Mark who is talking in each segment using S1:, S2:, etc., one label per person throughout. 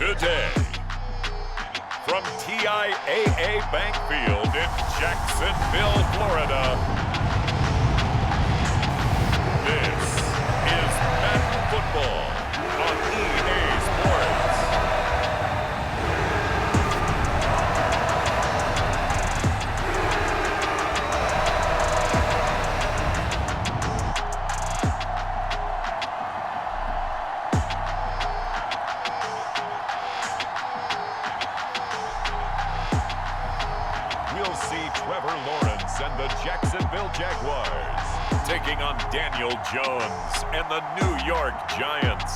S1: today. From TIAA Bank Field in Jacksonville, Florida, this is Madden Football on EA Sports. We'll see Trevor Lawrence and the Jacksonville Jaguars taking on Daniel Jones and the New York Giants.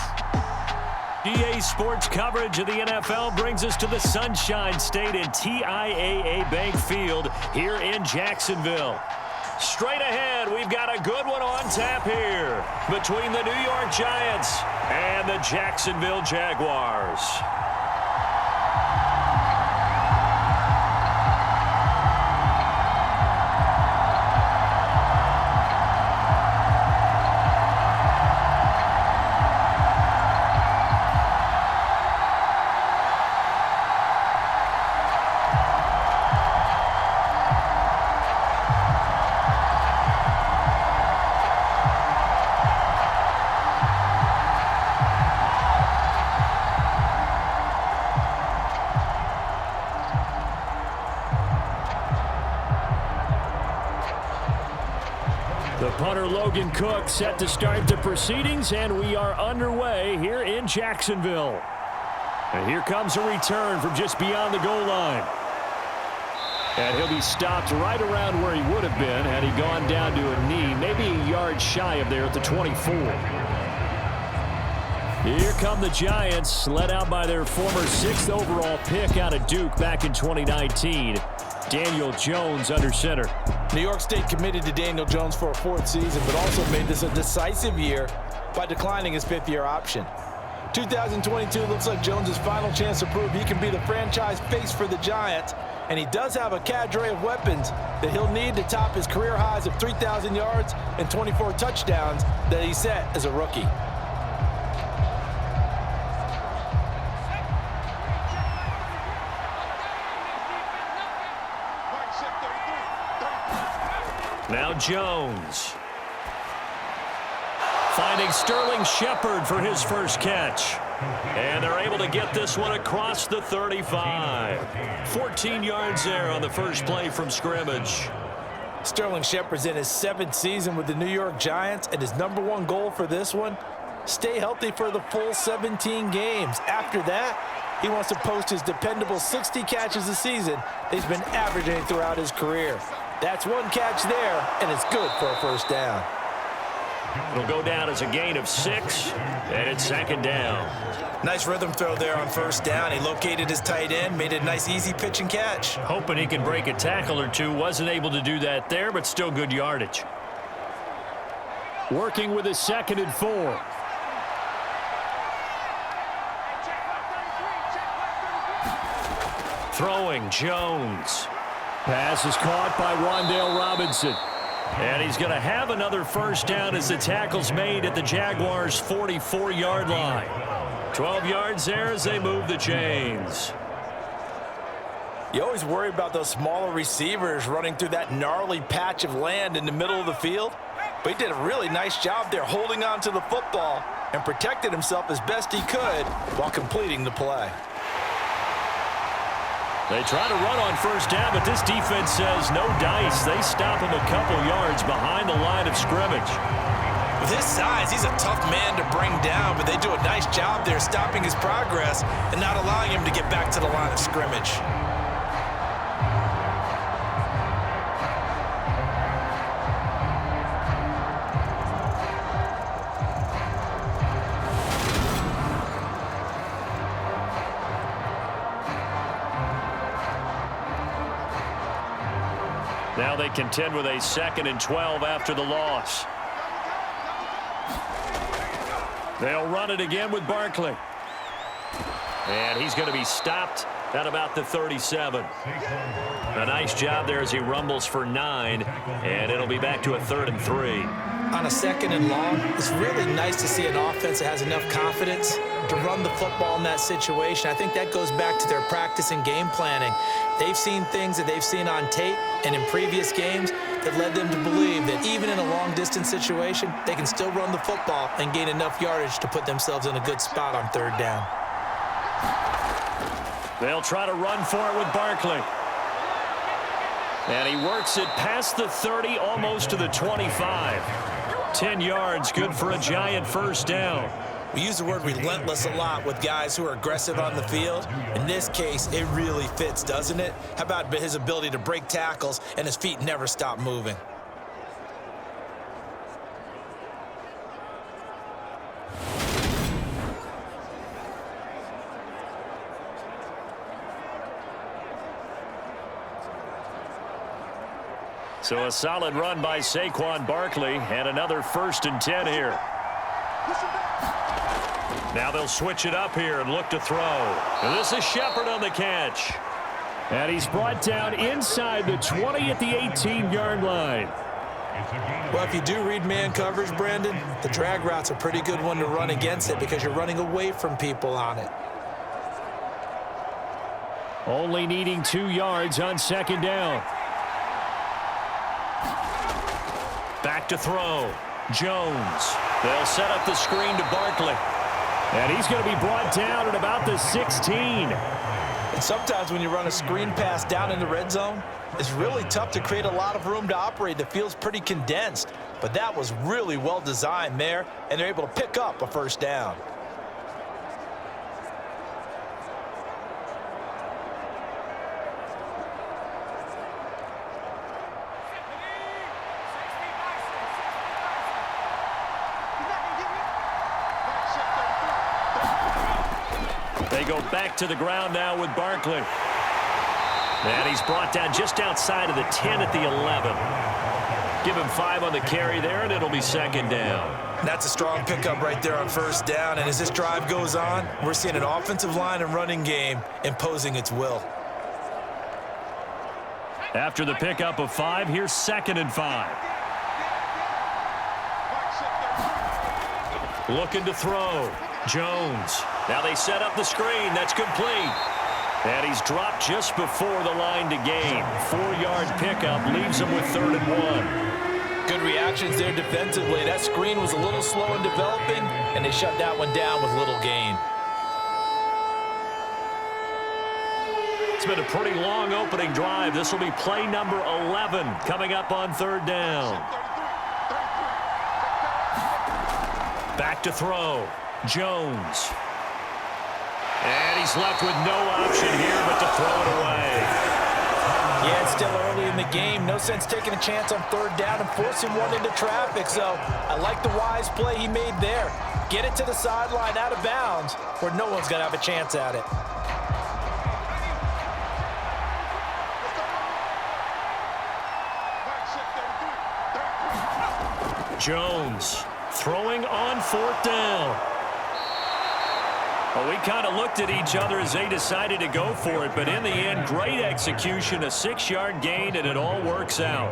S2: EA Sports coverage of the NFL brings us to the Sunshine State in TIAA Bank Field here in Jacksonville. Straight ahead, we've got a good one on tap here between the New York Giants and the Jacksonville Jaguars. The punter Logan Cook set to start the proceedings, and we are underway here in Jacksonville. And here comes a return from just beyond the goal line. And he'll be stopped right around where he would have been had he gone down to a knee, maybe a yard shy of there at the 24. Here come the Giants, led out by their former 6th overall pick out of Duke back in 2019. Daniel Jones under center.
S3: New York State committed to Daniel Jones for a 4th season, but also made this a decisive year by declining his 5th-year option. 2022 looks like Jones' final chance to prove he can be the franchise face for the Giants, and he does have a cadre of weapons that he'll need to top his career highs of 3,000 yards and 24 touchdowns that he set as a rookie.
S2: Now Jones. Finding Sterling Shepard for his first catch. And they're able to get this one across the 35. 14 yards there on the first play from scrimmage.
S3: Sterling Shepard's in his 7th season with the New York Giants, and his #1 goal for this one, stay healthy for the full 17 games. After that, he wants to post his dependable 60 catches a season that he's been averaging throughout his career. That's one catch there, and it's good for a first down.
S2: It'll go down as a gain of 6, and it's 2nd down.
S3: Nice rhythm throw there on first down. He located his tight end, made a nice easy pitch and catch.
S2: Hoping he can break a tackle or two. Wasn't able to do that there, but still good yardage. Working with his 2nd and 4. Throwing Jones. Pass is caught by Wan'Dale Robinson. And he's going to have another first down as the tackle's made at the Jaguars' 44-yard line. 12 yards there as they move the chains.
S3: You always worry about those smaller receivers running through that gnarly patch of land in the middle of the field. But he did a really nice job there holding on to the football and protected himself as best he could while completing the play.
S2: They try to run on first down, but this defense says no dice. They stop him a couple yards behind the line of scrimmage.
S3: With his size, he's a tough man to bring down, but they do a nice job there stopping his progress and not allowing him to get back to the line of scrimmage.
S2: Now they contend with a 2nd and 12 after the loss. They'll run it again with Barkley. And he's going to be stopped at about the 37. A nice job there as he rumbles for 9, and it'll be back to a 3rd and 3.
S3: on a 2nd and long, it's really nice to see an offense that has enough confidence to run the football in that situation. I think that goes back to their practice and game planning. They've seen things that they've seen on tape and in previous games that led them to believe that even in a long-distance situation, they can still run the football and gain enough yardage to put themselves in a good spot on 3rd down.
S2: They'll try to run for it with Barkley. And he works it past the 30, almost to the 25. 10 yards, good for a giant 1st down.
S3: We use the word relentless a lot with guys who are aggressive on the field. In this case, it really fits, doesn't it? How about his ability to break tackles and his feet never stop moving?
S2: So a solid run by Saquon Barkley and another 1st and 10 here. Now they'll switch it up here and look to throw. And this is Shepard on the catch. And he's brought down inside the 20 at the 18-yard line.
S3: Well, if you do read man coverage, Brandon, the drag route's a pretty good one to run against it because you're running away from people on it.
S2: Only needing 2 yards on 2nd down. Back to throw. Jones. They'll set up the screen to Barkley. And he's going to be brought down at about the 16.
S3: And sometimes when you run a screen pass down in the red zone, it's really tough to create a lot of room to operate. The field's pretty condensed. But that was really well designed there, and they're able to pick up a 1st down.
S2: They go back to the ground now with Barkley. And he's brought down just outside of the 10 at the 11. Give him 5 on the carry there, and it'll be 2nd down.
S3: That's a strong pickup right there on 1st down. And as this drive goes on, we're seeing an offensive line and running game imposing its will.
S2: After the pickup of 5, here's 2nd and 5. Looking to throw. Jones. Now they set up the screen. That's complete. And he's dropped just before the line to gain. 4-yard pickup leaves him with 3rd and 1.
S3: Good reactions there defensively. That screen was a little slow in developing, and they shut that one down with little gain.
S2: It's been a pretty long opening drive. This will be play number 11 coming up on 3rd down. Back to throw. Jones. And he's left with no option here but to throw it away.
S3: Yeah, it's still early in the game. No sense taking a chance on 3rd down and forcing one into traffic. So I like the wise play he made there. Get it to the sideline out of bounds where no one's going to have a chance at it.
S2: Jones throwing on 4th down. Well, we kind of looked at each other as they decided to go for it, but in the end, great execution, a 6-yard gain, and it all works out.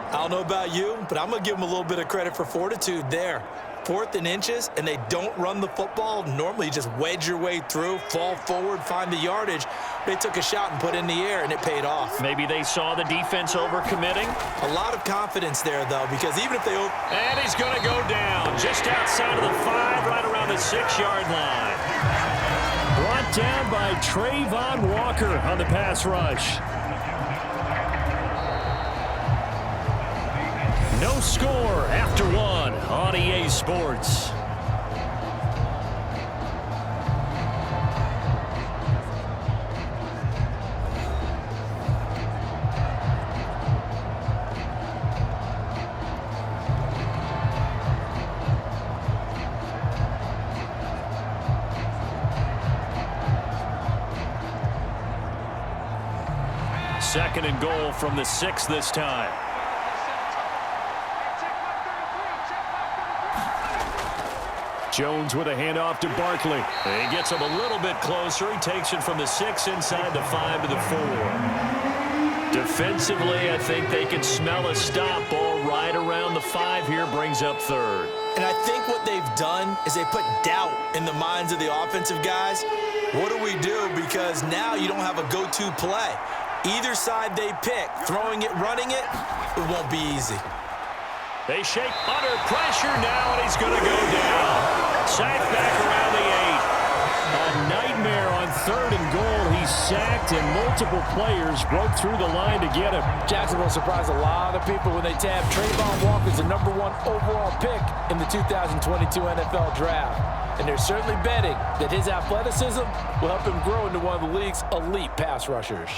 S3: I don't know about you, but I'm going to give them a little bit of credit for fortitude there. 4th and inches, and they don't run the football. Normally, you just wedge your way through, fall forward, find the yardage. They took a shot and put it in the air, and it paid off.
S2: Maybe they saw the defense overcommitting.
S3: A lot of confidence there, though, because even if they...
S2: And he's going to go down just outside of the 5, right around the 6-yard line. Brought down by Trayvon Walker on the pass rush. No score after 1 on EA Sports. Second and goal from the 6 this time. Jones with a handoff to Barkley. He gets him a little bit closer. He takes it from the 6 inside the 5 to the 4. Defensively, I think they can smell a stop already. right around the 5 here, brings up third.
S3: And I think what they've done is they put doubt in the minds of the offensive guys. What do we do? Because now you don't have a go-to play. Either side they pick, throwing it, running it, it won't be easy.
S2: They shake under pressure now, and he's going to go down. Sacked back around the 8. A nightmare on 3rd and goal. He's sacked, and multiple players broke through the line to get him.
S3: Jacksonville surprised a lot of people when they tabbed Trayvon Walker as the #1 overall pick in the 2022 NFL Draft. And they're certainly betting that his athleticism will help him grow into one of the league's elite pass rushers.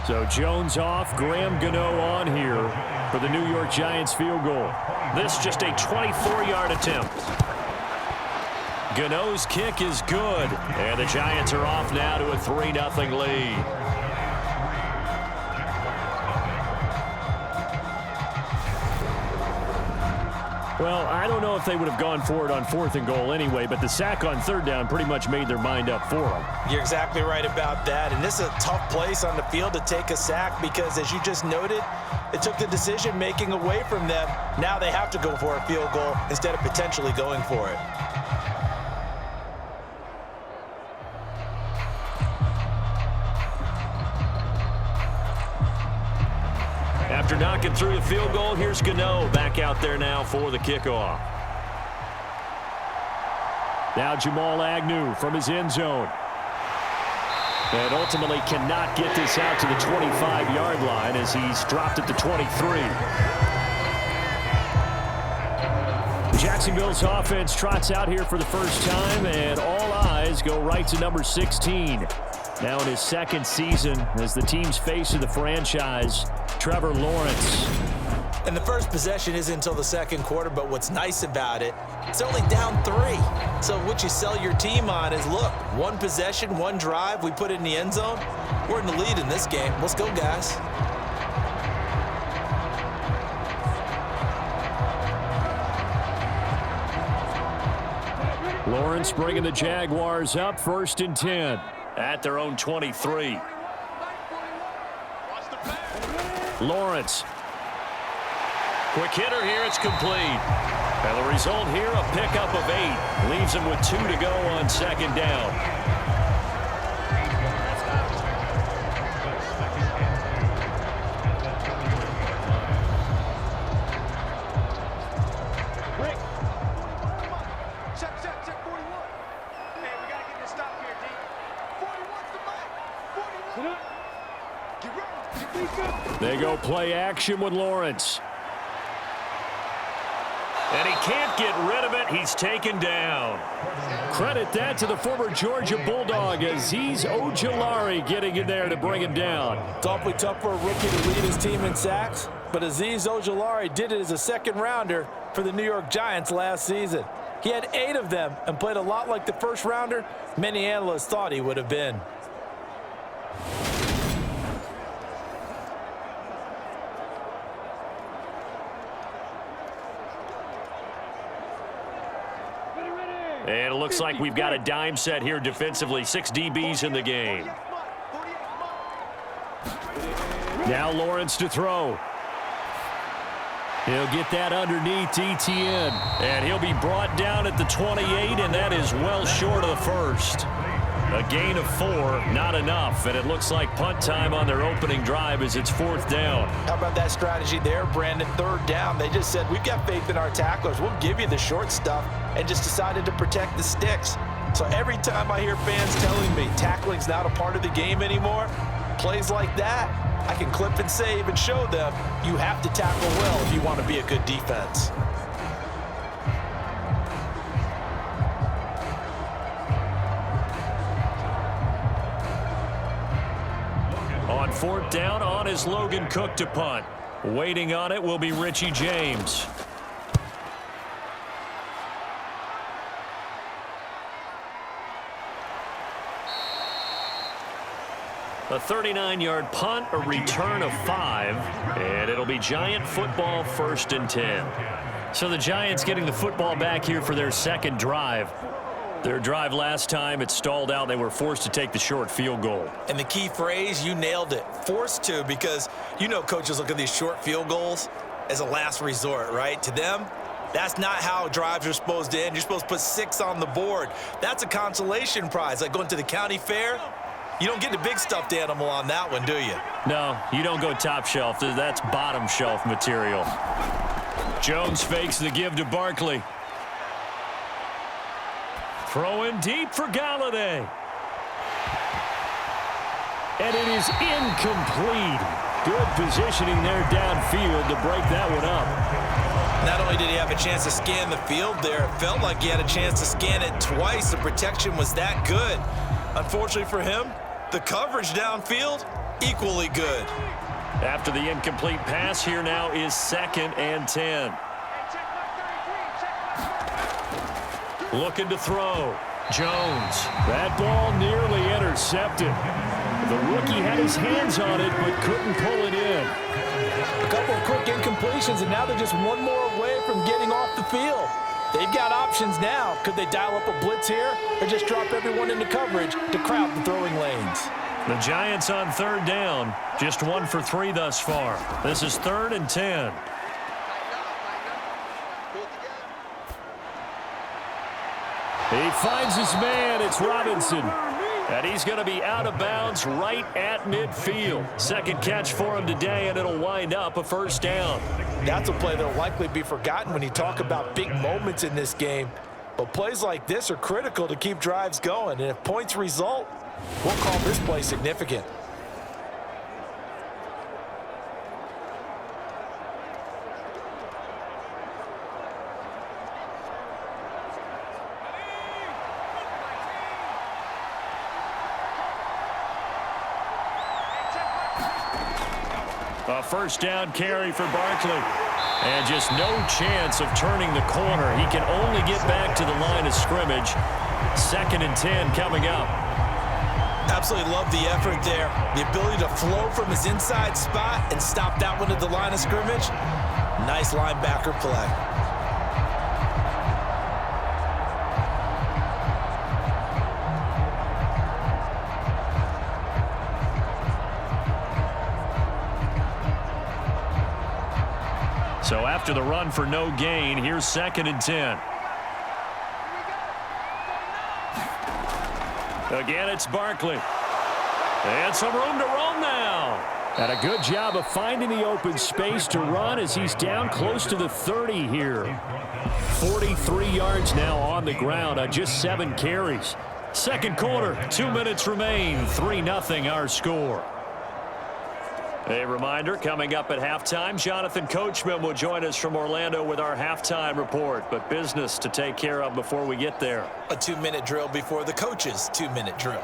S2: So Jones off, Graham Gano on here for the New York Giants field goal. This just a 24-yard attempt. Gano's kick is good, and the Giants are off now to a 3-0 lead. Well, I don't know if they would have gone for it on 4th and goal anyway, but the sack on 3rd down pretty much made their mind up for them.
S3: You're exactly right about that, and this is a tough place on the field to take a sack because, as you just noted, it took the decision-making away from them. Now they have to go for a field goal instead of potentially going for it.
S2: After knocking through the field goal, here's Gano back out there now for the kickoff. Now Jamal Agnew from his end zone. And ultimately cannot get this out to the 25-yard line as he's dropped at the 23. Jacksonville's offense trots out here for the first time, and all eyes go right to number 16. Now in his 2nd season as the team's face of the franchise, Trevor Lawrence.
S3: And the first possession isn't until the 2nd quarter, but what's nice about it, it's only down 3. So what you sell your team on is, look, 1 possession, 1 drive, we put it in the end zone. We're in the lead in this game. Let's go, guys.
S2: Lawrence bringing the Jaguars up, 1st and 10 at their own 23. Lawrence. Quick hitter here, it's complete. And the result here, a pickup of 8. Leaves him with 2 to go on 2nd down. They go play action with Lawrence. And he can't get rid of it. He's taken down. Credit that to the former Georgia Bulldog, Azeez Ojulari getting in there to bring him down.
S3: It's awfully tough for a rookie to lead his team in sacks, but Azeez Ojulari did it as a 2nd rounder for the New York Giants last season. He had 8 of them and played a lot like the 1st rounder many analysts thought he would have been.
S2: And it looks like we've got a dime set here defensively. 6 DBs in the game. Now Lawrence to throw. He'll get that underneath Etienne. And he'll be brought down at the 28, and that is well short of the 1st. A gain of 4, not enough. And it looks like punt time on their opening drive as it's 4th down.
S3: How about that strategy there, Brandon? 3rd down. They just said, we've got faith in our tacklers. We'll give you the short stuff, and just decided to protect the sticks. So every time I hear fans telling me tackling's not a part of the game anymore, plays like that, I can clip and save and show them you have to tackle well if you want to be a good defense.
S2: On 4th down, on is Logan Cook to punt. Waiting on it will be Richie James. A 39-yard punt, a return of 5, and it'll be Giant football, 1st and 10. So the Giants getting the football back here for their 2nd drive. Their drive last time, it stalled out. They were forced to take the short field goal.
S3: And the key phrase, you nailed it, forced to, because you know coaches look at these short field goals as a last resort, right? To them, that's not how drives are supposed to end. You're supposed to put 6 on the board. That's a consolation prize, like going to the county fair. You don't get the big stuffed animal on that one, do you?
S2: No, you don't go top shelf. That's bottom shelf material. Jones fakes the give to Barkley. Throwing deep for Galladay. And it is incomplete. Good positioning there downfield to break that one up.
S3: Not only did he have a chance to scan the field there, it felt like he had a chance to scan it twice. The protection was that good. Unfortunately for him, the coverage downfield, equally good.
S2: After the incomplete pass, here now is 2nd and 10. Looking to throw. Jones. That ball nearly intercepted. The rookie had his hands on it, but couldn't pull it in.
S3: A couple of quick incompletions, and now they're just one more away from getting off the field. They've got options now. Could they dial up a blitz here or just drop everyone into coverage to crowd the throwing lanes?
S2: The Giants on 3rd down. Just 1 for 3 thus far. This is 3rd and 10. He finds his man. It's Robinson. And he's going to be out of bounds right at midfield. Second catch for him today, and it'll wind up a 1st down.
S3: That's a play that will likely be forgotten when you talk about big moments in this game. But plays like this are critical to keep drives going. And if points result, we'll call this play significant.
S2: A 1st down carry for Barkley. And just no chance of turning the corner. He can only get back to the line of scrimmage. 2nd and 10 coming up.
S3: Absolutely love the effort there. The ability to flow from his inside spot and stop that one at the line of scrimmage. Nice linebacker play.
S2: So after the run for no gain, here's 2nd and 10. Again, it's Barkley. And some room to roam now. And a good job of finding the open space to run as he's down close to the 30 here. 43 yards now on the ground on just 7 carries. Second quarter, 2 minutes remain. 3-0 our score. A reminder, coming up at halftime, Jonathan Coachman will join us from Orlando with our halftime report, but business to take care of before we get there.
S3: A 2-minute drill before the coach's 2-minute drill.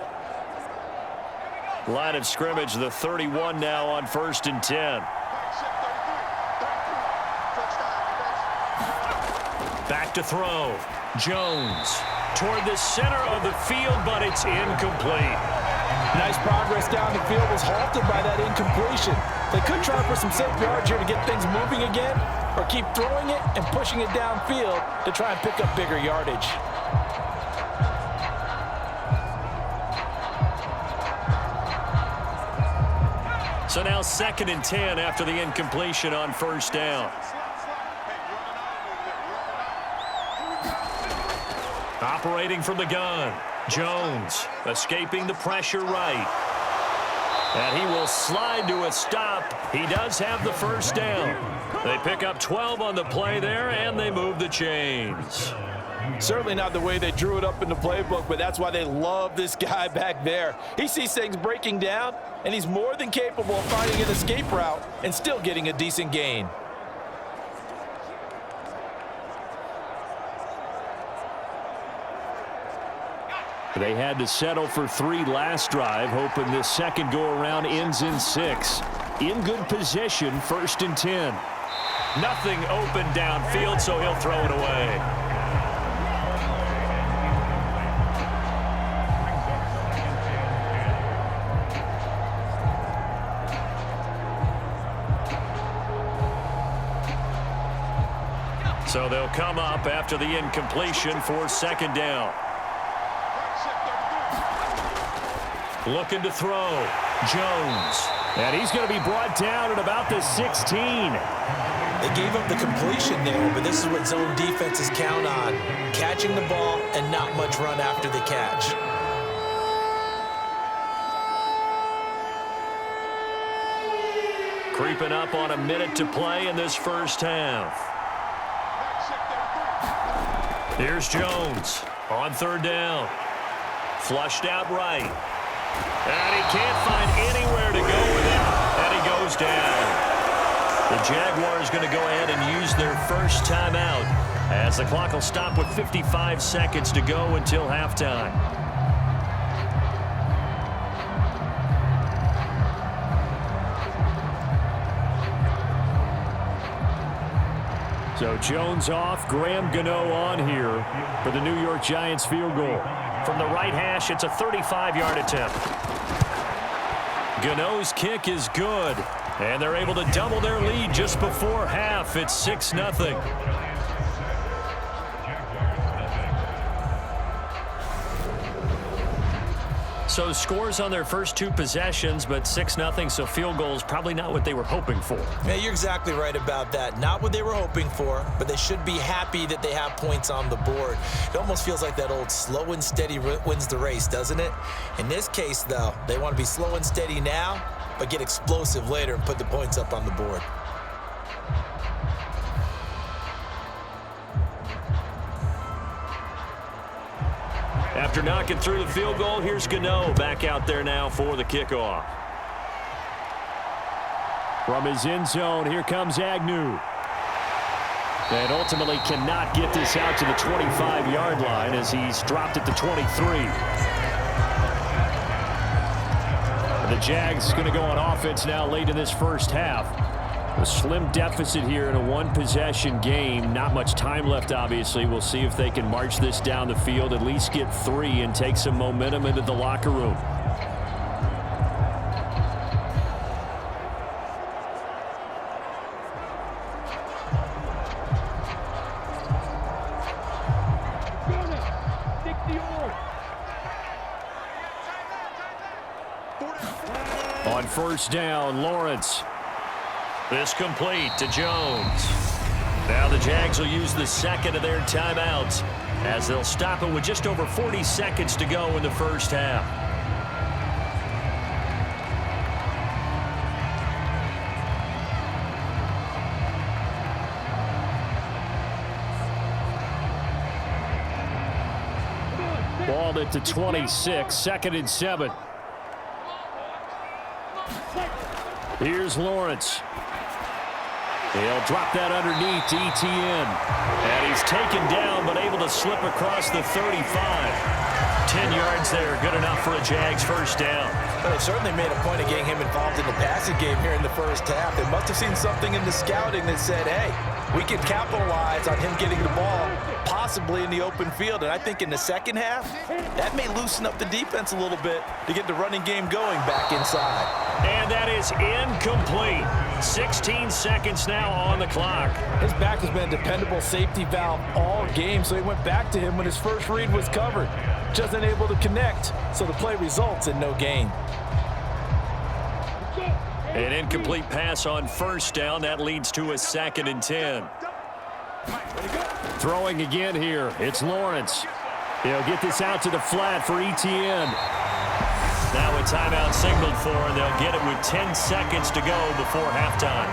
S2: Line of scrimmage, the 31 now on 1st and 10. Back to throw. Jones toward the center of the field, but it's incomplete.
S3: Nice progress down the field was halted by that incompletion. They could try for some safe yards here to get things moving again, or keep throwing it and pushing it downfield to try and pick up bigger yardage.
S2: So now 2nd and 10 after the incompletion on 1st down. Operating from the gun. Jones escaping the pressure right. And he will slide to a stop. He does have the 1st down. They pick up 12 on the play there, and they move the chains.
S3: Certainly not the way they drew it up in the playbook, but that's why they love this guy back there. He sees things breaking down, and he's more than capable of finding an escape route and still getting a decent gain.
S2: They had to settle for 3 last drive, hoping this second go-around ends in 6. In good position, 1st and 10. Nothing open downfield, so he'll throw it away. So they'll come up after the incompletion for 2nd down. Looking to throw. Jones. And he's going to be brought down at about the 16.
S3: They gave up the completion there, but this is what zone defenses count on. Catching the ball and not much run after the catch.
S2: Creeping up on a minute to play in this first half. Here's Jones on third down. Flushed out right. And he can't find anywhere to go with it. And he goes down. The Jaguars going to go ahead and use their first timeout as the clock will stop with 55 seconds to go until halftime. So Jones off, Graham Gano on here for the New York Giants field goal. From the right hash, it's a 35-yard attempt. Gano's kick is good, and they're able to double their lead just before half. It's 6-0. So scores on their first two possessions, but 6-0, so field goals probably not what they were hoping for.
S3: Yeah, you're exactly right about that. Not what they were hoping for, but they should be happy that they have points on the board. It almost feels like that old slow and steady wins the race, doesn't it? In this case, though, they want to be slow and steady now, but get explosive later and put the points up on the board.
S2: After knocking through the field goal, here's Gano back out there now for the kickoff. From his end zone, here comes Agnew. And ultimately cannot get this out to the 25-yard line as he's dropped at the 23. The Jags going to go on offense now late in this first half. A slim deficit here in a one-possession game. Not much time left, obviously. We'll see if they can march this down the field, at least get 3, and take some momentum into the locker room. On first down, Lawrence. This complete to Jones. Now the Jags will use the second of their timeouts as they'll stop it with just over 40 seconds to go in the first half. Balled it to 26, 2nd and 7. Here's Lawrence. He'll drop that underneath to ETN. And he's taken down, but able to slip across the 35. 10 yards there, good enough for a Jags first down.
S3: Well, they certainly made a point of getting him involved in the passing game here in the first half. They must have seen something in the scouting that said, hey, we can capitalize on him getting the ball, possibly in the open field. And I think in the second half, that may loosen up the defense a little bit to get the running game going back inside.
S2: And that is incomplete. 16 seconds now on the clock.
S3: His back has been a dependable safety valve all game, so he went back to him when his first read was covered. Just unable to connect, so the play results in no gain.
S2: An incomplete pass on first down. That leads to a 2nd and 10. Throwing again here. It's Lawrence. He'll get this out to the flat for ETN. Now a timeout signaled for, and they'll get it with 10 seconds to go before halftime.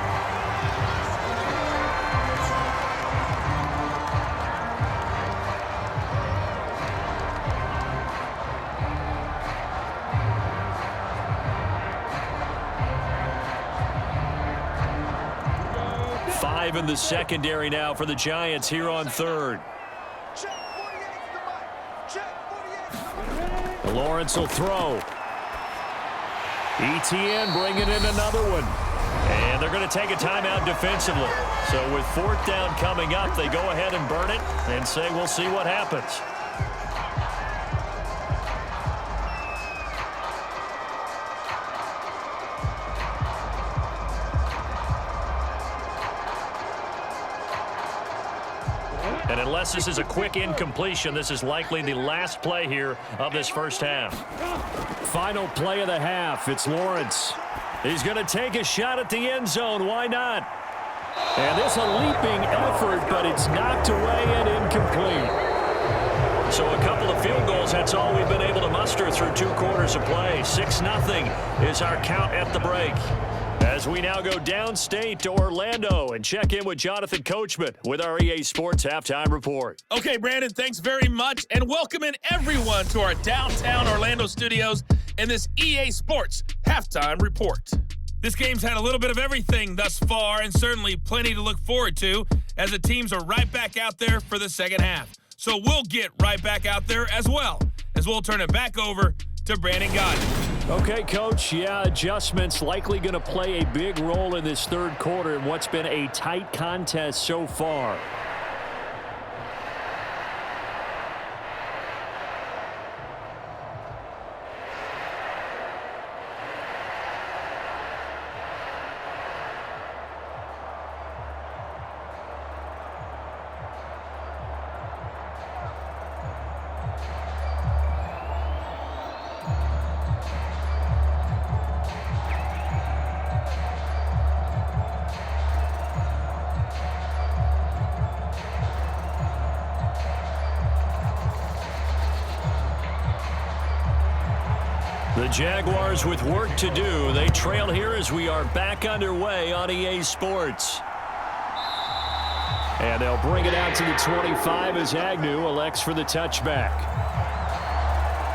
S2: Five in the secondary now for the Giants here on third. Lawrence will throw. ETN bringing in another one. And they're going to take a timeout defensively. So with 4th down coming up, they go ahead and burn it and say we'll see what happens. And unless this is a quick incompletion, this is likely the last play here of this first half. Final play of the half. It's Lawrence. He's going to take a shot at the end zone. Why not? And this a leaping effort, but it's knocked away and incomplete. So a couple of field goals, that's all we've been able to muster through 2 quarters of play. 6-0 is our count at the break. As we now go downstate to Orlando and check in with Jonathan Coachman with our EA Sports Halftime Report.
S4: Okay, Brandon, thanks very much, and welcome in everyone to our downtown Orlando studios and this EA Sports Halftime Report. This game's had a little bit of everything thus far, and certainly plenty to look forward to as the teams are right back out there for the second half. So we'll get right back out there as well, as we'll turn it back over to Brandon Gaudin.
S2: Okay, Coach, adjustments likely going to play a big role in this third quarter in what's been a tight contest so far. The Jaguars with work to do. They trail here as we are back underway on EA Sports. And they'll bring it out to the 25 as Agnew elects for the touchback.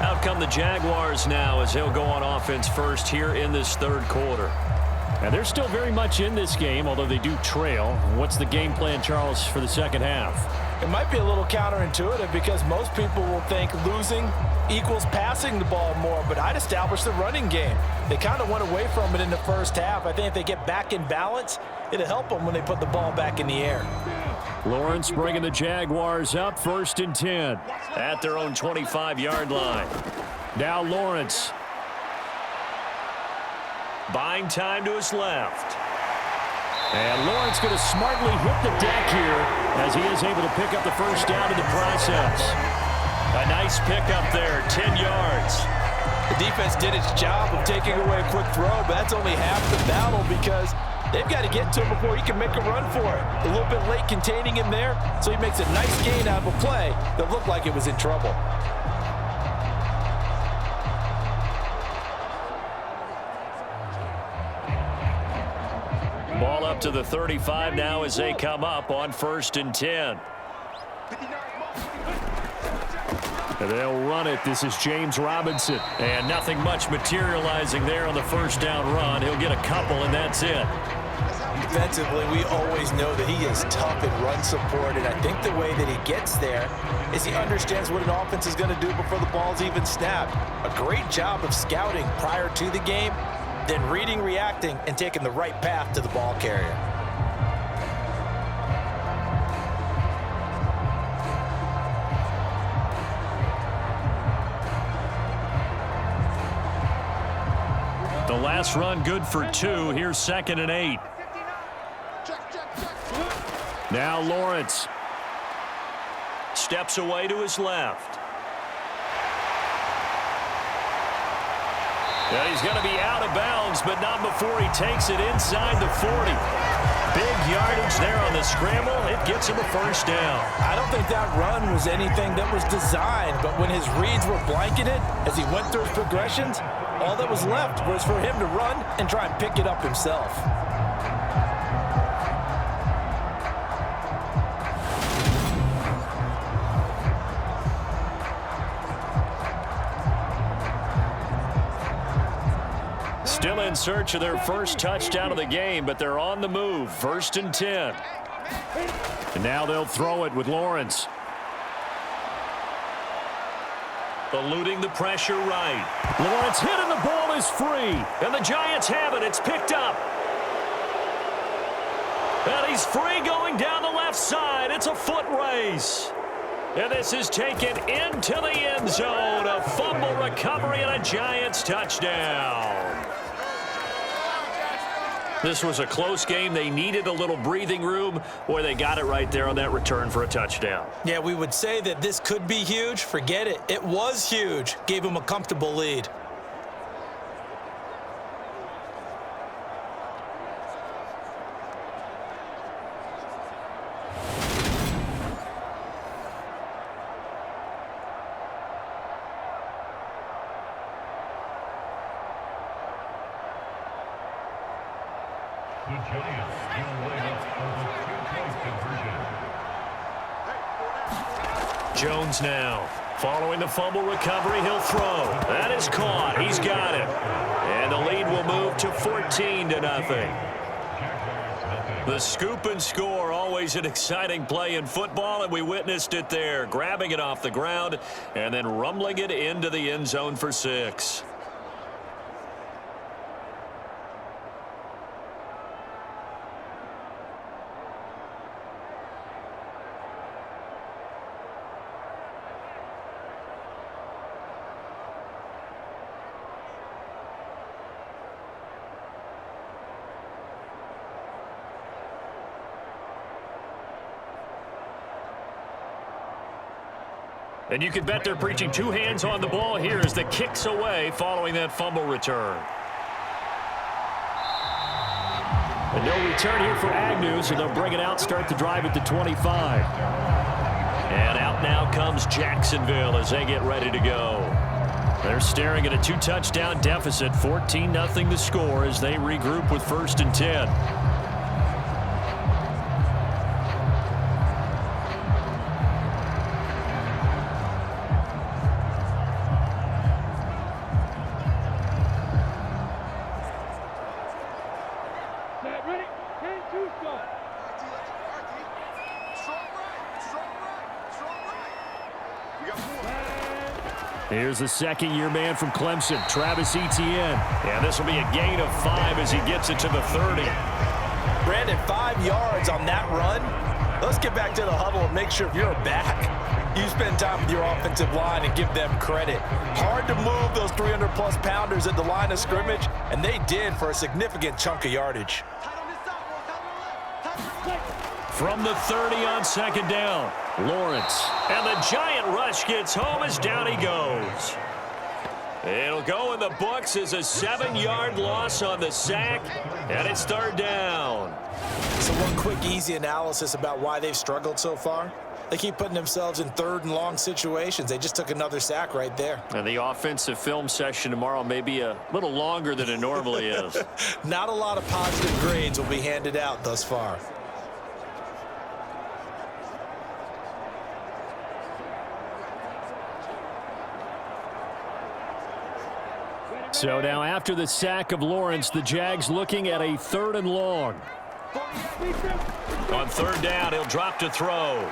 S2: Out come the Jaguars now as they'll go on offense first here in this third quarter. And they're still very much in this game, although they do trail. What's the game plan, Charles, for the second half?
S3: It might be a little counterintuitive because most people will think losing equals passing the ball more, but I'd establish the running game. They kind of went away from it in the first half. I think if they get back in balance, it'll help them when they put the ball back in the air.
S2: Lawrence bringing the Jaguars up 1st and 10 at their own 25-yard line. Now Lawrence buying time to his left. And Lawrence going to smartly hit the deck here as he is able to pick up the first down in the process. A nice pickup there, 10 yards.
S3: The defense did its job of taking away a quick throw, but that's only half the battle because they've got to get to him before he can make a run for it. A little bit late containing him there, so he makes a nice gain out of a play that looked like it was in trouble.
S2: Ball up to the 35 now as they come up on 1st and 10. And they'll run it. This is James Robinson. And nothing much materializing there on the first down run. He'll get a couple, and that's it.
S3: Defensively, we always know that he is tough in run support, and I think the way that he gets there is he understands what an offense is going to do before the ball's even snapped. A great job of scouting prior to the game, then reading, reacting, and taking the right path to the ball carrier.
S2: The last run good for 2. Here's 2nd and 8. Now Lawrence steps away to his left. And he's going to be out of bounds, but not before he takes it inside the 40. Big yardage there on the scramble. It gets him a first down.
S3: I don't think that run was anything that was designed, but when his reads were blanketed as he went through his progressions, all that was left was for him to run and try and pick it up himself.
S2: Still in search of their first touchdown of the game, but they're on the move. 1st and 10. And now they'll throw it with Lawrence. Eluding the pressure right. Lawrence hit and the ball is free. And the Giants have it. It's picked up. And he's free going down the left side. It's a foot race. And this is taken into the end zone. A fumble recovery and a Giants touchdown. This was a close game. They needed a little breathing room. Boy, they got it right there on that return for a touchdown.
S3: Yeah, we would say that this could be huge. Forget it. It was huge. Gave them a comfortable lead.
S1: The Giants will line up for the two-point conversion.
S2: Jones now. Following the fumble recovery, he'll throw. That is caught. He's got it. And the lead will move to 14-0. The scoop and score, always an exciting play in football, and we witnessed it there. Grabbing it off the ground and then rumbling it into the end zone for 6. And you can bet they're preaching two hands on the ball here as the kick's away following that fumble return. And no return here for Agnew, so they'll bring it out, start the drive at the 25. And out now comes Jacksonville as they get ready to go. They're staring at a 2-touchdown deficit, 14-0 the score as they regroup with 1st and 10. Here's the second-year man from Clemson, Travis Etienne. And this will be a gain of 5 as he gets it to the 30.
S3: Brandon, 5 yards on that run. Let's get back to the huddle and make sure if you're back, you spend time with your offensive line and give them credit. Hard to move those 300-plus pounders at the line of scrimmage, and they did for a significant chunk of yardage.
S2: From the 30 on 2nd down, Lawrence. And the giant rush gets home as down he goes. It'll go in the books as a 7-yard loss on the sack, and it's 3rd down.
S3: So one quick, easy analysis about why they've struggled so far. They keep putting themselves in 3rd and long situations. They just took another sack right there.
S2: And the offensive film session tomorrow may be a little longer than it normally is.
S3: Not a lot of positive grades will be handed out thus far.
S2: So now after the sack of Lawrence, the Jags looking at a 3rd and long. On 3rd down, he'll drop to throw.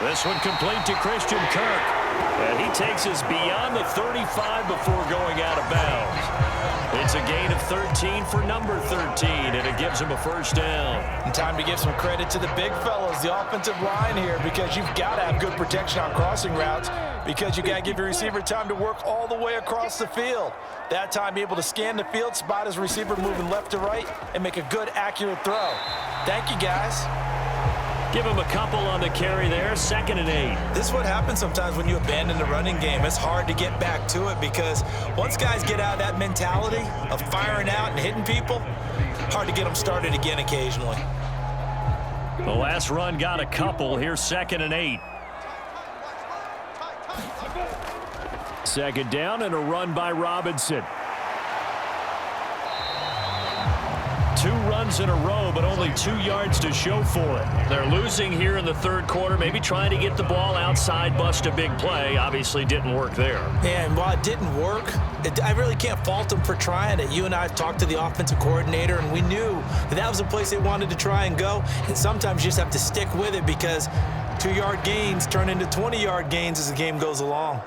S2: This one complete to Christian Kirk. And he takes us beyond the 35 before going out of bounds. It's a gain of 13 for number 13, and it gives him a 1st down.
S3: And time to give some credit to the big fellas, the offensive line here, because you've got to have good protection on crossing routes, because you got to give your receiver time to work all the way across the field. That time, be able to scan the field, spot his receiver moving left to right, and make a good, accurate throw. Thank you, guys.
S2: Give him a couple on the carry there, 2nd and 8.
S3: This is what happens sometimes when you abandon the running game. It's hard to get back to it because once guys get out of that mentality of firing out and hitting people, hard to get them started again occasionally.
S2: The last run got a couple. Here's 2nd and 8. 2nd down and a run by Robinson. 2 runs in a row, but only 2 yards to show for it. They're losing here in the 3rd quarter, maybe trying to get the ball outside, bust a big play. Obviously didn't work there.
S3: Yeah, and while it didn't work, I really can't fault them for trying it. You and I have talked to the offensive coordinator, and we knew that was a place they wanted to try and go. And sometimes you just have to stick with it because 2-yard gains turn into 20-yard gains as the game goes along.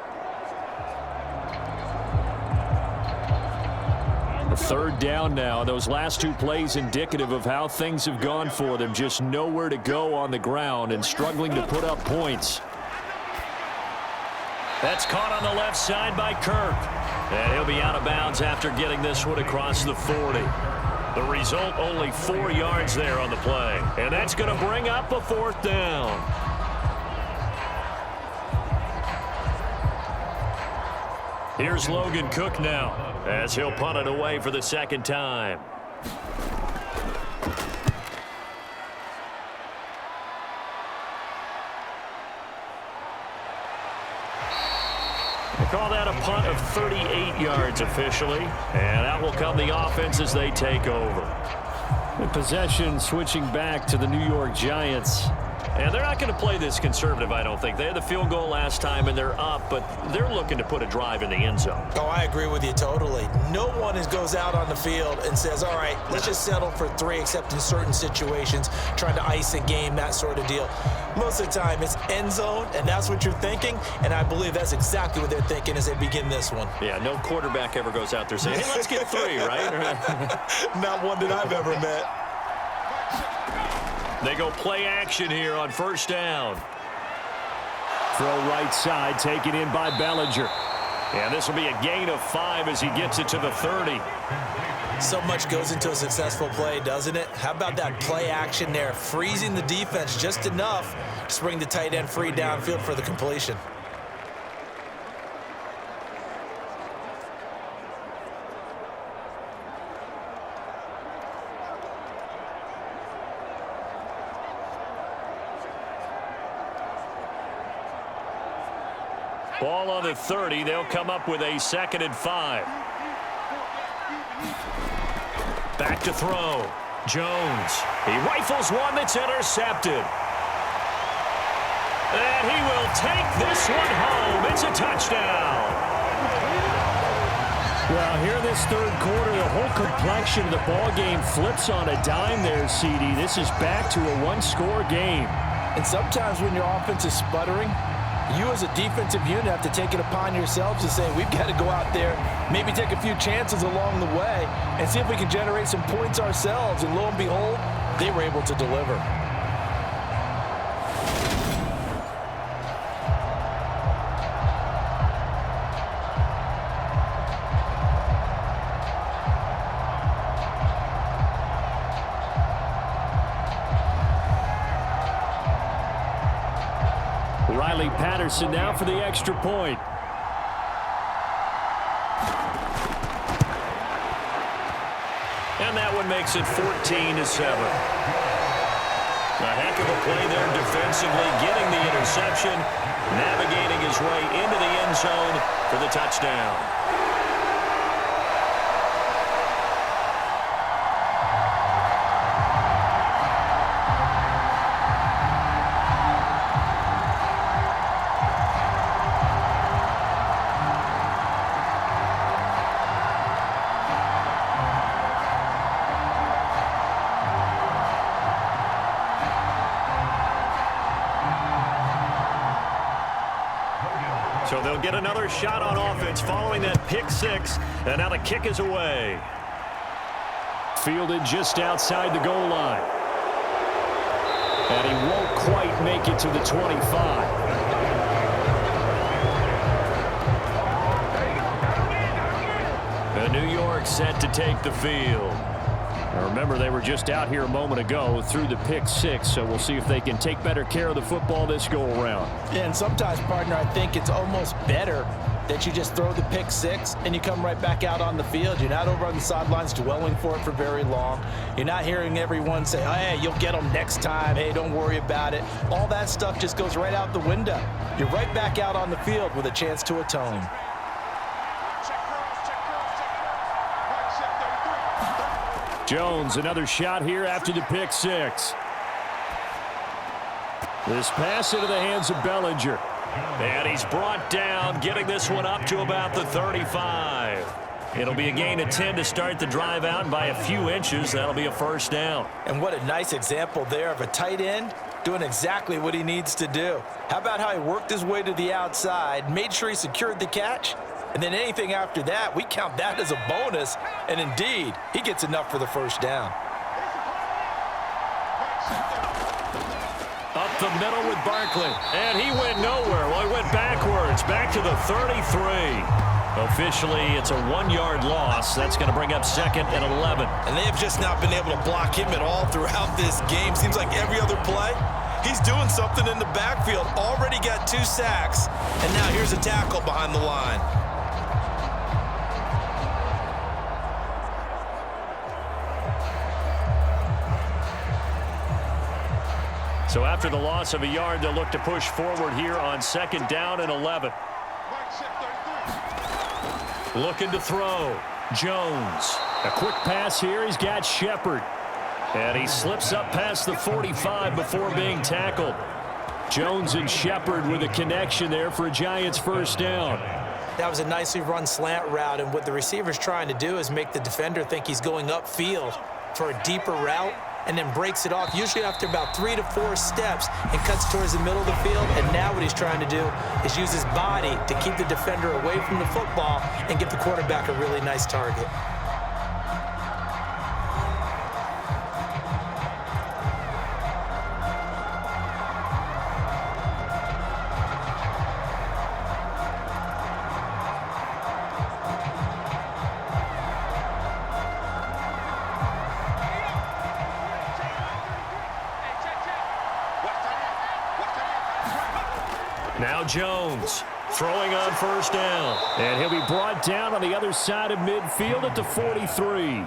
S2: 3rd down now. Those last 2 plays indicative of how things have gone for them. Just nowhere to go on the ground and struggling to put up points. That's caught on the left side by Kirk. And he'll be out of bounds after getting this one across the 40. The result, only 4 yards there on the play. And that's going to bring up a 4th down. Here's Logan Cook now, as he'll punt it away for the 2nd time. They call that a punt of 38 yards officially, and out will come the offense as they take over. The possession switching back to the New York Giants. And they're not going to play this conservative, I don't think. They had the field goal last time, and they're up, but they're looking to put a drive in the end zone.
S3: Oh, I agree with you totally. No one goes out on the field and says, all right, let's just settle for 3, except in certain situations, trying to ice a game, that sort of deal. Most of the time, it's end zone, and that's what you're thinking, and I believe that's exactly what they're thinking as they begin this one.
S2: Yeah, no quarterback ever goes out there saying, hey, let's get 3, right?
S3: Not one that I've ever met.
S2: They go play action here on 1st down. Throw right side, taken in by Bellinger. And this will be a gain of 5 as he gets it to the 30.
S3: So much goes into a successful play, doesn't it? How about that play action there, freezing the defense just enough to bring the tight end free downfield for the completion.
S2: Ball on the 30. They'll come up with a 2nd and 5. Back to throw. Jones. He rifles one that's intercepted. And he will take this one home. It's a touchdown. Well, here in this 3rd quarter, the whole complexion of the ball game flips on a dime there, CD. This is back to a 1-score game.
S3: And sometimes when your offense is sputtering, you as a defensive unit have to take it upon yourselves to say, we've got to go out there, maybe take a few chances along the way, and see if we can generate some points ourselves. And lo and behold, they were able to deliver.
S2: Patterson now for the extra point. And that one makes it 14-7. A heck of a play there defensively, getting the interception, navigating his way into the end zone for the touchdown. So they'll get another shot on offense following that pick 6, and now the kick is away. Fielded just outside the goal line. And he won't quite make it to the 25. And New York set to take the field. Now remember, they were just out here a moment ago through the pick 6, so we'll see if they can take better care of the football this go-around.
S3: Yeah, and sometimes, partner, I think it's almost better that you just throw the pick 6 and you come right back out on the field. You're not over on the sidelines dwelling for it for very long. You're not hearing everyone say, oh, hey, you'll get them next time. Hey, don't worry about it. All that stuff just goes right out the window. You're right back out on the field with a chance to atone.
S2: Jones, another shot here after the pick 6. This pass into the hands of Bellinger. And he's brought down, getting this one up to about the 35. It'll be a gain of 10 to start the drive out, and by a few inches, that'll be a 1st down.
S3: And what a nice example there of a tight end doing exactly what he needs to do. How about how he worked his way to the outside, made sure he secured the catch, and then anything after that, we count that as a bonus. And indeed, he gets enough for the 1st down.
S2: Up the middle with Barkley. And he went nowhere. Well, he went backwards, back to the 33. Officially, it's a 1-yard loss. That's going to bring up 2nd and 11.
S3: And they have just not been able to block him at all throughout this game. Seems like every other play, he's doing something in the backfield. Already got 2 sacks, and now here's a tackle behind the line.
S2: So after the loss of a yard, they'll look to push forward here on 2nd down and 11. Looking to throw. Jones. A quick pass here. He's got Shepard. And he slips up past the 45 before being tackled. Jones and Shepard with a connection there for a Giants first down.
S3: That was a nicely run slant route, and what the receiver's trying to do is make the defender think he's going upfield for a deeper route, and then breaks it off, usually after about 3 to 4 steps, and cuts towards the middle of the field. And now what he's trying to do is use his body to keep the defender away from the football and give the quarterback a really nice target.
S2: Now Jones throwing on first down. And he'll be brought down on the other side of midfield at the 43.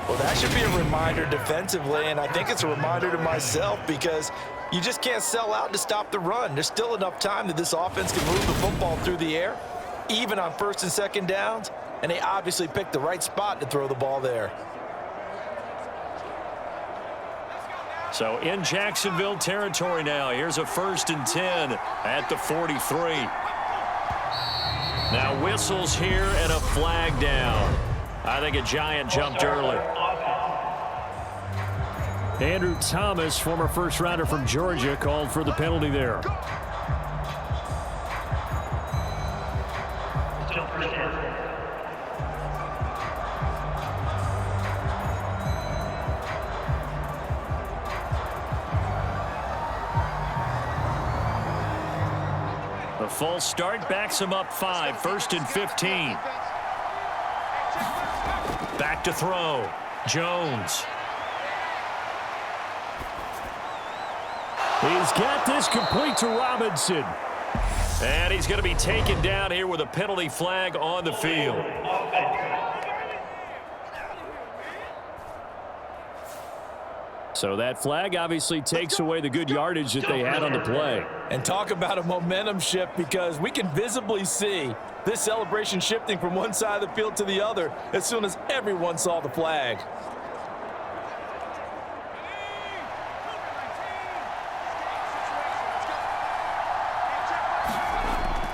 S3: Well, that should be a reminder defensively, and I think it's a reminder to myself, because you just can't sell out to stop the run. There's still enough time that this offense can move the football through the air, even on 1st and 2nd downs, and they obviously picked the right spot to throw the ball there.
S2: So in Jacksonville territory now. Here's a 1st and 10 at the 43. Now whistles here and a flag down. I think a Giant jumped early. Andrew Thomas, former first-rounder from Georgia, called for the penalty there. The full start backs him up 5, 1st and 15. Back to throw. Jones. He's got this complete to Robinson. And he's going to be taken down here with a penalty flag on the field. So that flag obviously takes away the good yardage that they had on the play.
S3: And talk about a momentum shift, because we can visibly see this celebration shifting from one side of the field to the other as soon as everyone saw the flag.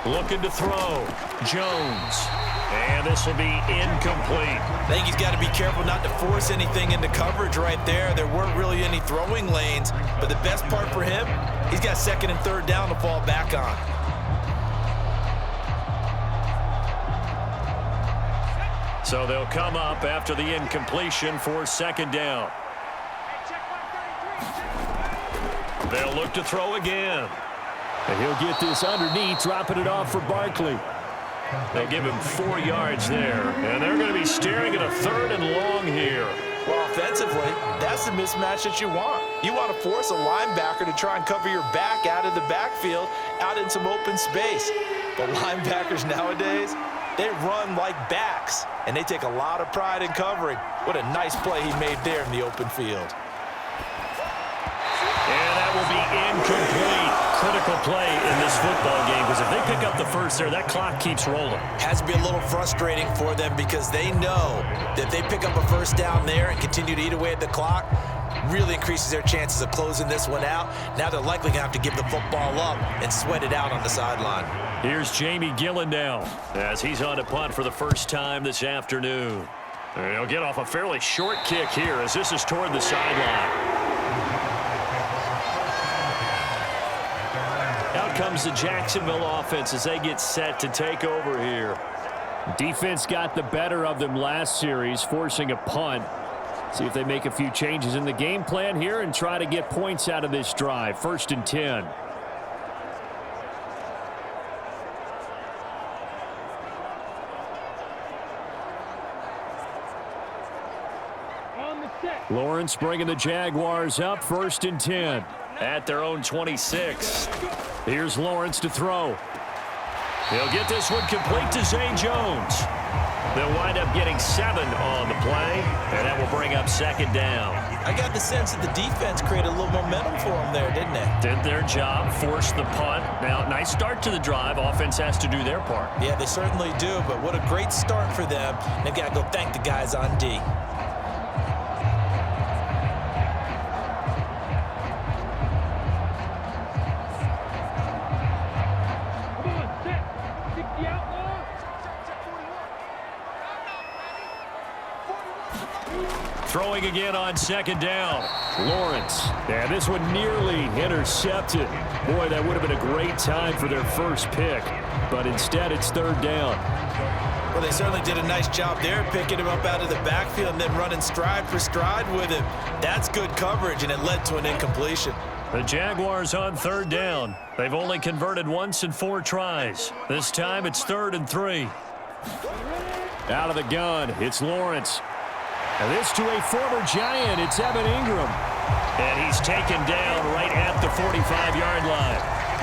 S2: Looking to throw. Jones. And this will be incomplete.
S3: I think he's got to be careful not to force anything into coverage right there. There weren't really any throwing lanes, but the best part for him, he's got 2nd and 3rd down to fall back on.
S2: So they'll come up after the incompletion for 2nd down. They'll look to throw again. And he'll get this underneath, dropping it off for Barkley. They'll give him 4 yards there. And they're going to be staring at a 3rd and long here.
S3: Well, offensively, that's the mismatch that you want. You want to force a linebacker to try and cover your back out of the backfield, out in some open space. But linebackers nowadays, they run like backs, and they take a lot of pride in covering. What a nice play he made there in the open field.
S2: And that will be incomplete. Critical play in this football game, because if they pick up the first there, that clock keeps rolling.
S3: Has to be a little frustrating for them, because they know that if they pick up a first down there and continue to eat away at the clock, really increases their chances of closing this one out. Now they're likely going to have to give the football up and sweat it out on the sideline.
S2: Here's Jamie Gillen now as he's on to punt for the first time this afternoon. And he'll get off a fairly short kick here as this is toward the sideline. Out comes the Jacksonville offense as they get set to take over here. Defense got the better of them last series, forcing a punt. See if they make a few changes in the game plan here and try to get points out of this drive. 1st and 10. Lawrence bringing the Jaguars up 1st and 10 at their own 26. Here's Lawrence to throw. He'll get this one complete to Zay Jones. They'll wind up getting 7 on the play, and that will bring up 2nd down.
S3: I got the sense that the defense created a little momentum for them there, didn't it?
S2: Did their job, forced the punt. Now, nice start to the drive. Offense has to do their part.
S3: Yeah, they certainly do, but what a great start for them. They've got to go thank the guys on D.
S2: Throwing again on 2nd down. Lawrence. And this one nearly intercepted. Boy, that would have been a great time for their first pick. But instead, it's 3rd down.
S3: Well, they certainly did a nice job there, picking him up out of the backfield and then running stride for stride with him. That's good coverage, and it led to an incompletion.
S2: The Jaguars on 3rd down. They've only converted once in 4 tries. This time, it's 3rd and 3. Out of the gun, it's Lawrence. And this to a former Giant, it's Evan Ingram. And he's taken down right at the 45-yard line.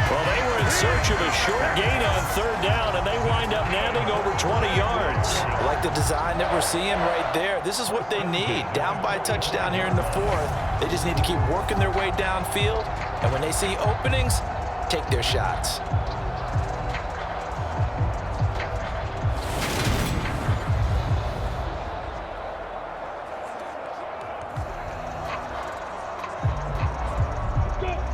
S2: Well, they were in search of a short gain on 3rd down, and they wind up nabbing over 20 yards.
S3: I like the design that we're seeing right there. This is what they need. Down by a touchdown here in the 4th. They just need to keep working their way downfield. And when they see openings, take their shots.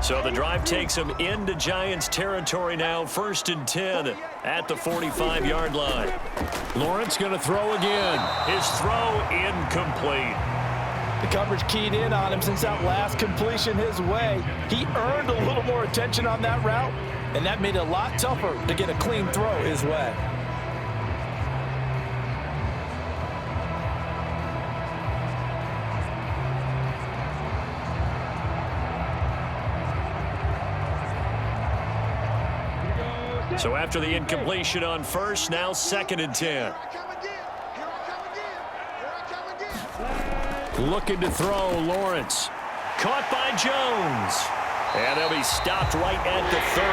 S2: So the drive takes them into Giants territory now, 1st and 10 at the 45-yard line. Lawrence going to throw again. His throw incomplete.
S3: The coverage keyed in on him since that last completion his way. He earned a little more attention on that route, and that made it a lot tougher to get a clean throw his way.
S2: So after the incompletion on 1st, now 2nd and 10. Looking to throw, Lawrence. Caught by Jones. And they'll be stopped right at the 30.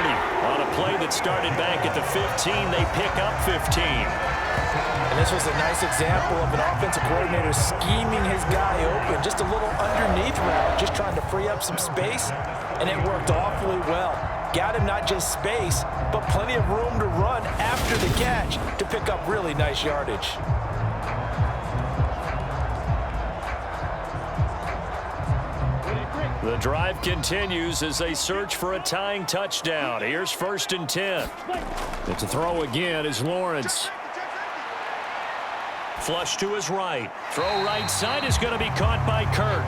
S2: On a play that started back at the 15, they pick up 15.
S3: And this was a nice example of an offensive coordinator scheming his guy open. Just a little underneath route, just trying to free up some space, and it worked awfully well. Got him not just space, but plenty of room to run after the catch to pick up really nice yardage.
S2: The drive continues as they search for a tying touchdown. Here's 1st and 10. It's a throw again as Lawrence. Flush to his right. Throw right side is going to be caught by Kirk.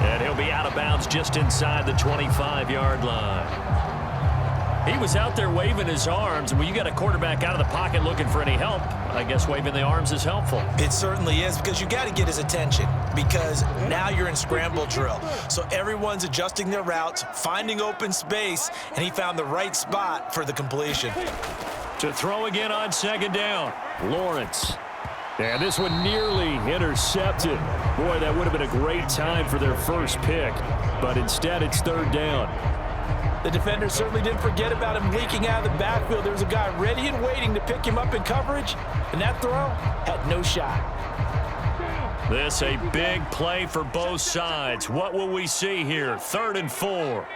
S2: And he'll be out of bounds just inside the 25-yard line. He was out there waving his arms, and when you got a quarterback out of the pocket looking for any help, I guess waving the arms is helpful.
S3: It certainly is, because you got to get his attention, because now you're in scramble drill. So everyone's adjusting their routes, finding open space, and he found the right spot for the completion.
S2: To throw again on 2nd down, Lawrence. And this one nearly intercepted. Boy, that would have been a great time for their first pick, but instead it's 3rd down.
S3: The defender certainly didn't forget about him leaking out of the backfield. There was a guy ready and waiting to pick him up in coverage, and that throw had no shot.
S2: This a big play for both sides. What will we see here? 3rd and 4.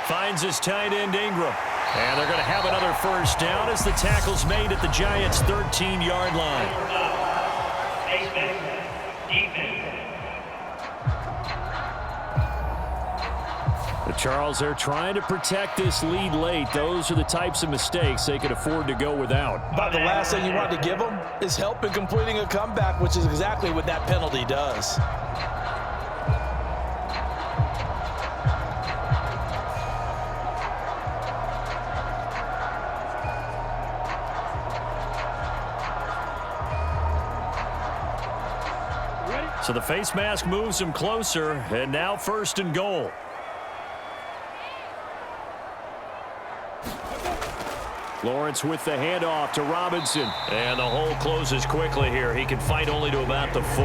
S2: Finds his tight end Ingram. And they're going to have another 1st down as the tackle's made at the Giants' 13-yard line. The Charles, they're trying to protect this lead late. Those are the types of mistakes they can afford to go without.
S3: But the last thing you want to give them is help in completing a comeback, which is exactly what that penalty does.
S2: So the face mask moves him closer, and now 1st and goal. Lawrence with the handoff to Robinson. And the hole closes quickly here. He can fight only to about the 4.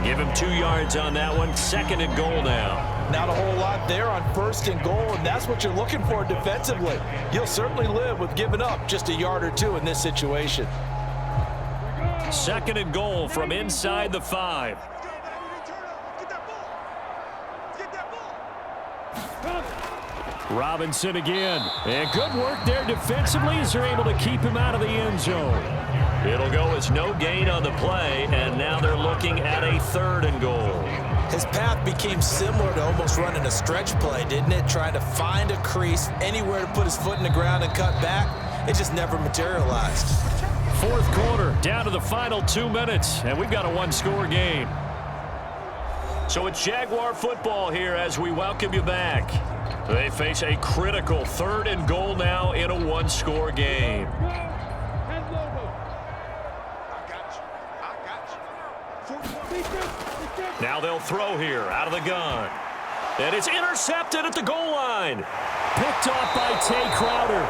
S2: Give him 2 yards on that one. 2nd and goal now.
S3: Not a whole lot there on 1st and goal, and that's what you're looking for defensively. You'll certainly live with giving up just a yard or 2 in this situation.
S2: 2nd and goal from inside the 5. Robinson again. And good work there defensively as they're able to keep him out of the end zone. It'll go as no gain on the play, and now they're looking at a 3rd and goal.
S3: His path became similar to almost running a stretch play, didn't it? Trying to find a crease, anywhere to put his foot in the ground and cut back. It just never materialized.
S2: 4th quarter, down to the final 2 minutes, and we've got a 1-score game. So it's Jaguar football here as we welcome you back. They face a critical 3rd and goal now in a 1-score game. Now they'll throw here out of the gun. And it's intercepted at the goal line. Picked off by Tay Crowder.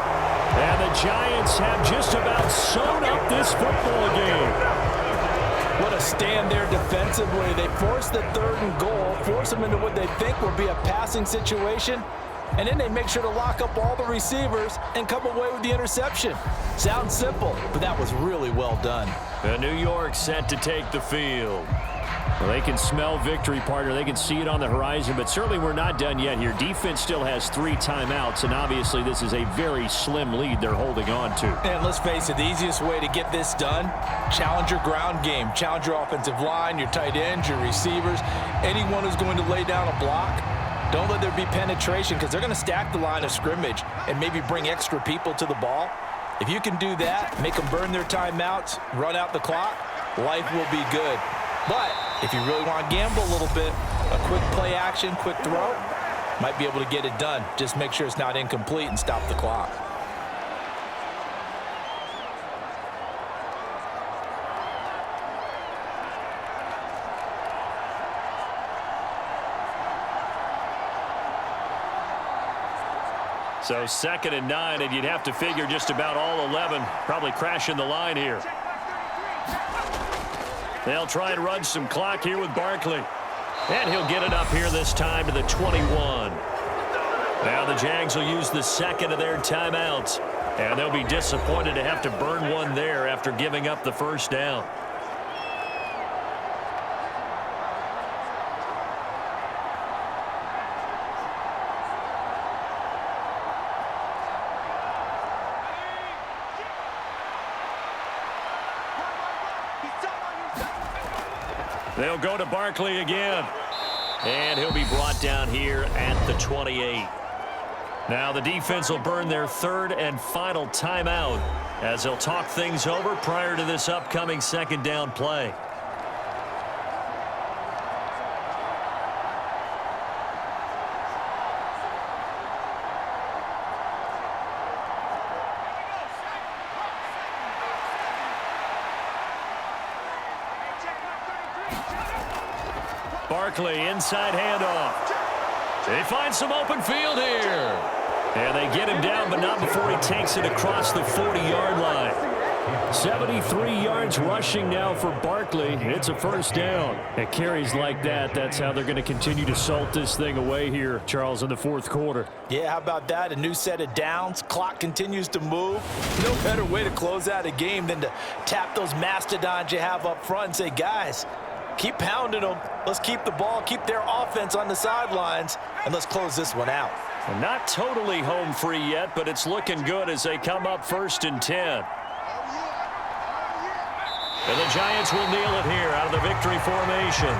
S2: And the Giants have just about sewn up this football game.
S3: What a stand there defensively. They force the 3rd and goal, force them into what they think will be a passing situation, and then they make sure to lock up all the receivers and come away with the interception. Sounds simple, but that was really well done.
S2: And New York set to take the field. Well, they can smell victory, partner. They can see it on the horizon, but certainly we're not done yet here. Defense still has 3 timeouts, and obviously this is a very slim lead they're holding on to.
S3: And let's face it, the easiest way to get this done, challenge your ground game. Challenge your offensive line, your tight ends, your receivers, anyone who's going to lay down a block. Don't let there be penetration because they're going to stack the line of scrimmage and maybe bring extra people to the ball. If you can do that, make them burn their timeouts, run out the clock, life will be good. But if you really want to gamble a little bit, a quick play action, quick throw, might be able to get it done. Just make sure it's not incomplete and stop the clock.
S2: So 2nd and 9, and you'd have to figure just about all 11 probably crashing the line here. They'll try and run some clock here with Barkley. And he'll get it up here this time to the 21. Now the Jags will use the 2nd of their timeouts. And they'll be disappointed to have to burn one there after giving up the 1st down. They'll go to Barkley again. And he'll be brought down here at the 28. Now the defense will burn their 3rd and final timeout as they'll talk things over prior to this upcoming 2nd down play. Barkley, inside handoff. They find some open field here. And they get him down, but not before he takes it across the 40-yard line. 73 yards rushing now for Barkley. It's a 1st down. At carries like that, that's how they're going to continue to salt this thing away here, Charles, in the 4th quarter.
S3: Yeah, how about that? A new set of downs. Clock continues to move. No better way to close out a game than to tap those mastodons you have up front and say, guys, keep pounding them. Let's keep the ball, keep their offense on the sidelines, and let's close this one out.
S2: And not totally home free yet, but it's looking good as they come up 1st and 10. And the Giants will kneel it here out of the victory formation.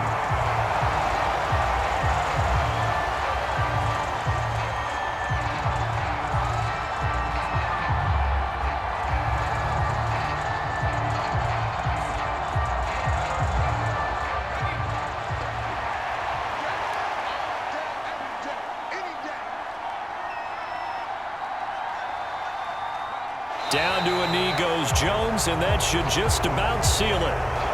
S2: Down to a knee goes Jones, and that should just about seal it.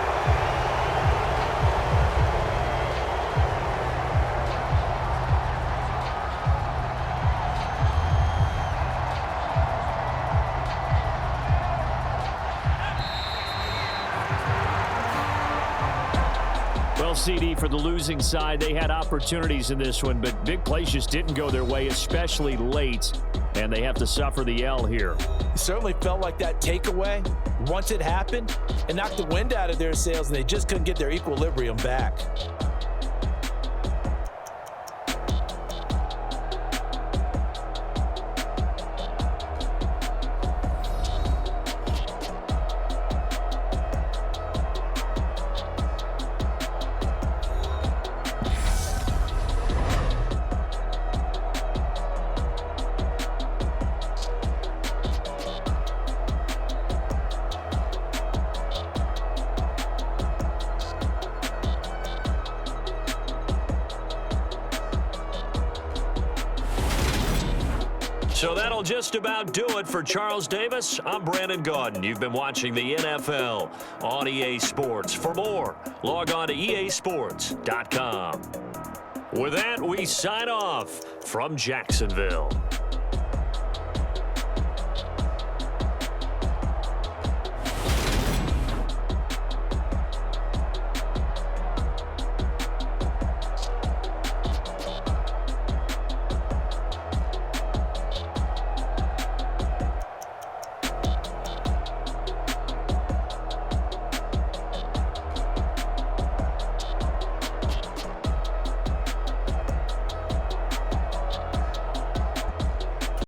S2: Well, CD, for the losing side, they had opportunities in this one, but big plays just didn't go their way, especially late, and they have to suffer the L here.
S3: It certainly felt like that takeaway, once it happened, it knocked the wind out of their sails, and they just couldn't get their equilibrium back.
S2: So that'll just about do it for Charles Davis. I'm Brandon Gaudin. You've been watching the NFL on EA Sports. For more, log on to easports.com. With that, we sign off from Jacksonville.